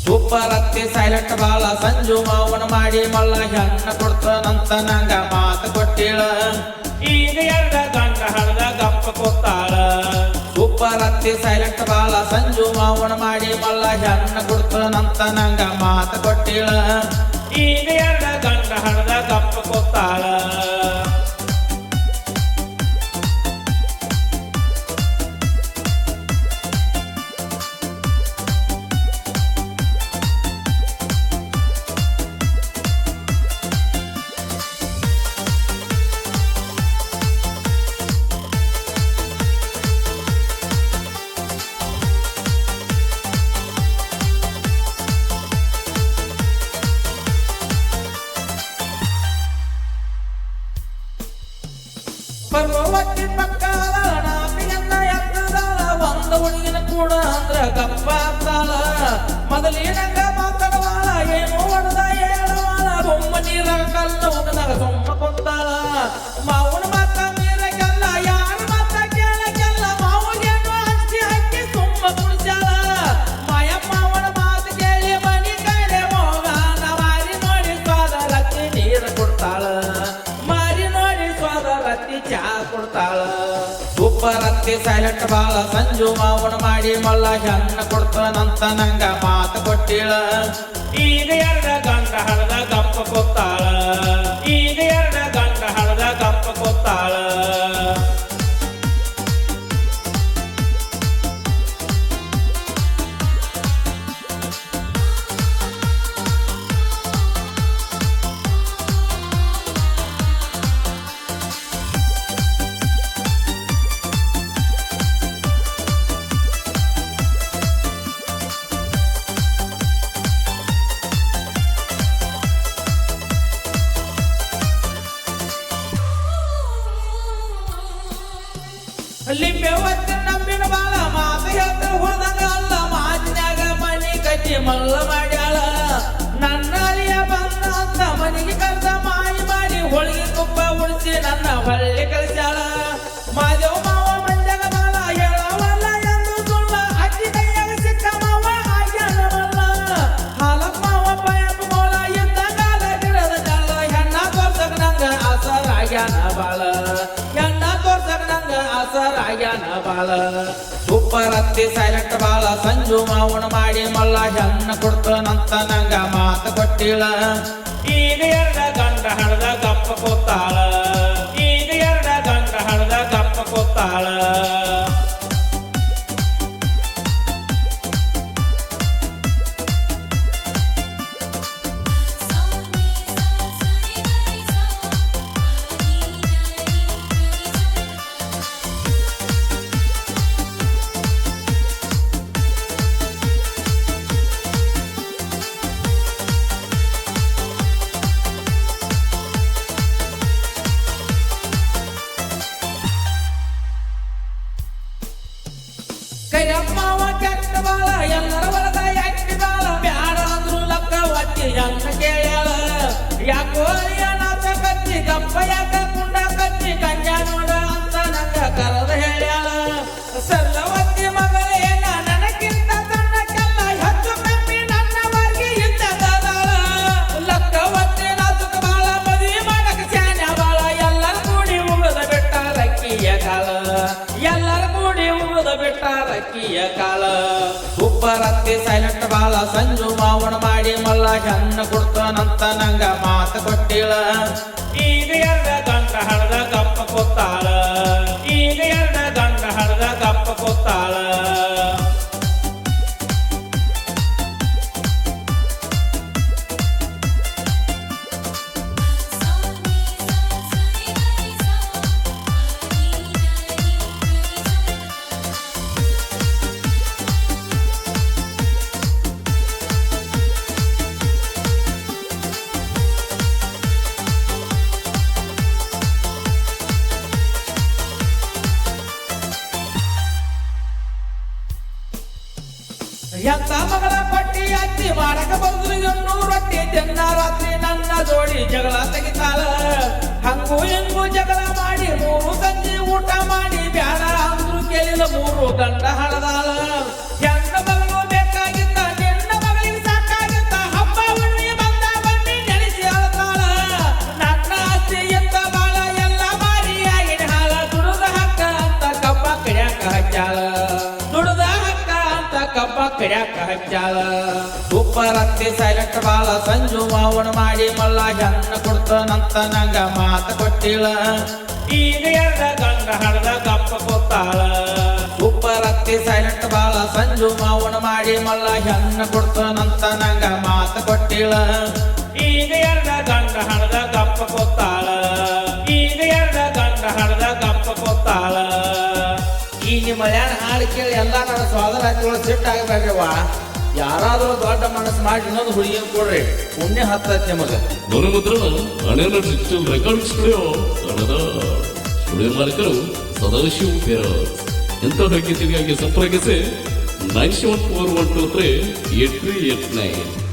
Super ಅತ್ತಿ silent ಬಾಳ ಸಂಜು ಮಾವನ ಮಾಡಿ ಮಲ್ಲ ಹೆಣ್ಣ ಕೊಡ್ತಾನಂತ ನಂಗ ಮಾತು ಕೊಟ್ಟಿಳ. ಈಗ ಎರಡ ಗಂಡ ಹಳದ ಗಪ್ಪ ಕೊತ್ತಾಳ. ಸೂಪರ್ ಅತ್ತಿ ಸೈಲೆಂಟ್ ಬಾಳ ಸಂಜು ಮಾವನ ಮಾಡಿ ಮಲ್ಲ ಹೆಣ್ಣ ಕೊಡ್ತಾನಂತ ನಂಗ ಮಾತು ಕೊಟ್ಟಿಳ. ಈಗ ಎರಡ ಗಂಡ ಹಳದ ಗಪ್ಪ ಕೊತ್ತಾಳ. ಪರ್ವತಿ ಪಕ್ಕಾಲ ನಾಪಿಯನ್ನ ಎತ್ತದಾಳ. ಒಂದು ಹುಡುಗಿನ ಕೂಡ ಅಂದ್ರ ಗಪ್ಪ ಆಗ್ತಾಳ. ಮೊದಲಿನಂಗ ಮಾತಾಡವಾಳ ಏನು ಹೊಡೆದ ಹೇಳವಾಳ. ಬೊಮ್ಮ ನೀರ ಕಲ್ಲ ಹೋಗದಾಗ ಸೊಮ್ಮ ಕೊಂತಾಳ. ಮಾವನ ಮಾತ ಮೀರಗೆಲ್ಲ ಯಾರ ಮಾತ ಕೇಳಗೆಲ್ಲ ಮಾವಗೇನು ಹಚ್ಚಿ ಹಾಕಿ ಸುಮ್ಮ ಕುಡಿಸ್ಯಾಳ. ಮಾಯಮ್ಮವನ ಮಾತು ಕೇಳಿ ಮನಿ ಕಡೆ ಹೋಗಾನ ಮಾರಿ ನೋಡಿ ಸ್ವಾದರತ್ತಿ ನೀರು ಕೊಡ್ತಾಳ. ಮಾರಿ ನೋಡಿ ಸ್ವಾದರತ್ತಿ ಚಾ ಕೊಡ್ತಾಳ. ಸೂಪರ್ ಅತ್ತಿ ಸೈಲೆಂಟ್ ಬಾಳ ಸಂಜು ಮಾವನ ಮಾಡಿ ಮಲ್ಲ ಹೆಣ್ಣ ಕೊಡ್ತಾನಂತ ನಂಗ ಮಾತು ಕೊಟ್ಟಿಳ. ಈಗ ಎರಡ ಗಂಡ ಹಳದ ಗಪ್ಪ ಕೊತ್ತಾಳ. ಈಗ ಎರಡ ಗಂಡ ಹಳದ ಗಪ್ಪ ಕೊತ್ತಾಳ. ಲಿಂಬೆ ಒತ್ತಿ ನಂಬಿನ ಬಾಳ ಮಾತು ಹೇಳ್ತ ಹುಡ್ದಂಗ ಅಲ್ಲ. ಮಾತಿನ್ಯಾಗ ಮನಿ ಕಟ್ಟಿ ಮಲ್ಲ ಮಾಡ್ಯಾಳ. ನನ್ನ ಅಲಿಯ ಬಂದ ಅಂತ ಮನಿಗೆ ಕರ್ದ ಮಾಯಿ ಮಾಡಿ ಹೋಳಿಗೆ ತುಪ್ಪ ಉಳಿಸಿ ನನ್ನ ಹೊಳ್ಳಿ ಕಳಿಸ್ಯಾಳ. ಮಾದೇವ ಮಾವ ಮಂಜಗ ಬಾಳ ಹೇಳವಲ್ಲ ಎಂದು ಸುಳ್ಳ. ಅಕ್ಕಿ ಕೈಯಾಗ ಸಿಕ್ಕ ಮಾವ ಆಗ್ಯಾನವಲ್ಲ. ಹಾಲಪ್ಪ ಮಾವ ಪಯಪ್ಪ ಮೋಳ ಇದ್ದ ಕಾಲ ಗಿಡದ ಜಾಳ. ಹೆಣ್ಣ ತೋರ್ಸಕ ನಂಗ ಆಸರ ಆಗ್ಯಾನ ಬಾಳ. ಹೆಣ್ಣ ತೋರ್ಸಕ ನಂಗ ಆಸರ ಆಗ್ಯಾನ ಬಾಳ. ಸೂಪರ್ ಅತ್ತಿ ಸೈಲೆಂಟ್ ಬಾಳ ಸಂಜು ಮಾವನ ಮಾಡಿ ಮಲ್ಲ ಹೆಣ್ಣ ಕೊಡ್ತಾನಂತ ನಂಗ ಮಾತು ಕೊಟ್ಟಿಳ. ಈಗ ಎರಡ ಗಂಡ ಹಳದ ಗಪ್ಪ ಕೊತ್ತಾಳ. ಈಗ ಎರಡ ಗಂಡ ಹಳದ ಗಪ್ಪ ಕೊತ್ತಾಳ. ಕೈಯಮ್ಮವ ಕೆಟ್ಟ ಬಾಳ ಎಲ್ಲರ ಒಳಗ ಎಟ್ಟಿ ಬಾಳ. ಬ್ಯಾಡ ಅಂದ್ರು ಲಕ್ಕ ಒತ್ತಿ ಹೆಣ್ಣ ಕೇಳ್ಯಾಳ. ಯಾಕೋ ನಾಚ ಕತ್ತಿ ಗಪ್ಪ ಯಾಕ ಕುಂಡ ಕತ್ತಿ ಕನ್ಯಾ ನೋಡ ಅಂತ ನಂಗ ಕರೆದ ಹೇಳ್ಯಾಳ. ಸರಳವತ್ತಿ ಮಗಳೇನ ನನಗಿಂತ ಸಣ್ಣಕ್ಕೆಲ್ಲ ಹೆಚ್ಚು ಕಮ್ಮಿ ನನ್ನ ವರ್ಗಿ ಇದ್ದದಾಳ. ಲಕ್ಕ ಒತ್ತಿ ನಾಚಕ ಬಾಳ ಮದಿ ಮಾಡಕ ಸ್ಯಾನ್ಯ ಬಾಳ. ಎಲ್ಲರ ಕೂಡಿ ಉಳಿದ ಬಿಟ್ಟ ರಕ್ಕಿಯ ಕಾಲ. ಎಲ್ಲರ ಕೂಡಿ ಉಳಿದ ಬಿಟ್ಟ ರಕ್ಕಿಯ ಕಾಲ. ಸೂಪರ್ ಅತ್ತಿ ಸೈಲೆಂಟ್ ಬಾಳ ಸಂಜು ಮಾವನ ಮಾಡಿ ಮಲ್ಲ ಹೆಣ್ಣ ಕೊಡ್ತಾನಂತ ನಂಗ ಮಾತು ಕೊಟ್ಟಿಳ. ಈಗ ಎರಡ ಗಂಡ ಹಳದ ಗಪ್ಪ ಕೊತ್ತಾಳ. ಈಗ ಎರಡ ಗಂಡ ಹಳದ ಗಪ್ಪ ಕೊತ್ತಾಳ. ಎಂತ ಮಗಳ ಪಟ್ಟಿ ಅತ್ತಿ ಮಾಡಕ ಬಂದ್ರು 200 ರೊಟ್ಟಿ ದಿನ ರಾತ್ರಿ ನನ್ನ ಜೋಡಿ ಜಗಳ ತೆಗಿತಾಳ. ಹಂಗು ಹಿಂಗು ಜಗಳ ಮಾಡಿ 3 ಸಂಜೆ ಊಟ ಮಾಡಿ ಬ್ಯಾಡ ಅಂದ್ರು ಕೇಳಿದ 3 ಗಂಡ ಹಳದಾಳ. ಹೆಣ್ಣ ಮಗಳು ಬೇಕಾಗಿದ್ದ ನಿನ್ನ ಮಗಳಿಗೆ ಸಾಕ ಯಾಕ ಹಚ್ಚಾಳ ಸೂಪರ್ ಅತ್ತಿ ಸೈಲೆಂಟ್ ಬಾಳ ಸಂಜು ಮಾವನ ಮಾಡಿ ಮಲ್ಲ ಹೆಣ್ಣ ಕೊಡ್ತಾನಂತ ನಂಗ ಮಾತ ಕೊಟ್ಟಿಳ ಈಗ ಎರಡ ಗಂಡ ಹಡ್ದ ಗಪ್ಪ ಕೊತ್ತಾಳ ಸೂಪರ್ ಅತ್ತಿ ಸೈಲೆಂಟ್ ಬಾಳ ಸಂಜು ಮಾವನ ಮಾಡಿ ಮಲ್ಲ ಹೆಣ್ಣ ಕೊಡ್ತಾನಂತ ನಂಗ ಮಾತ ಕೊಟ್ಟಿಳ ಈಗ ಎರಡ ಗಂಡ ಹಡ್ದ ಗಪ್ಪ ಕೊತ್ತಾಳ ಈಗ ಎರಡ ಗಂಡ ಹಡ್ದ ಗಪ್ಪ ಕೊತ್ತಾಳ ಈ ನಿಮ್ಮ ಮಳ್ಯಾನ ಹಾಡು ಕೇಳಿ ಎಲ್ಲ ನನ್ನ ಸ್ವಾದರ ಹಾಕಿಗಳು ಸಿಟ್ಟು ಆಗಬೇಕವ್ವ ಯಾರಾದ್ರೂ ದೊಡ್ಡ ಮನಸ್ಸು ಮಾಡಿ ಇನ್ನೊಂದು ಹುಡುಗಿನ ಕೊಡ್ರಿ ಪುಣ್ಯ ಹತ್ತೈತಿ ನಿಮಗೆ ಮನಮುದ್ರಣ ಹಣೆನ digital record studio Kannada studio ಮಾಲೀಕರು ಸದಾಶಿವ ಪೇರಸ್ ಎಂಥ ಸಂಗೀತಗಾಗಿ ಸಂಪರ್ಕಿಸಿ 9741238389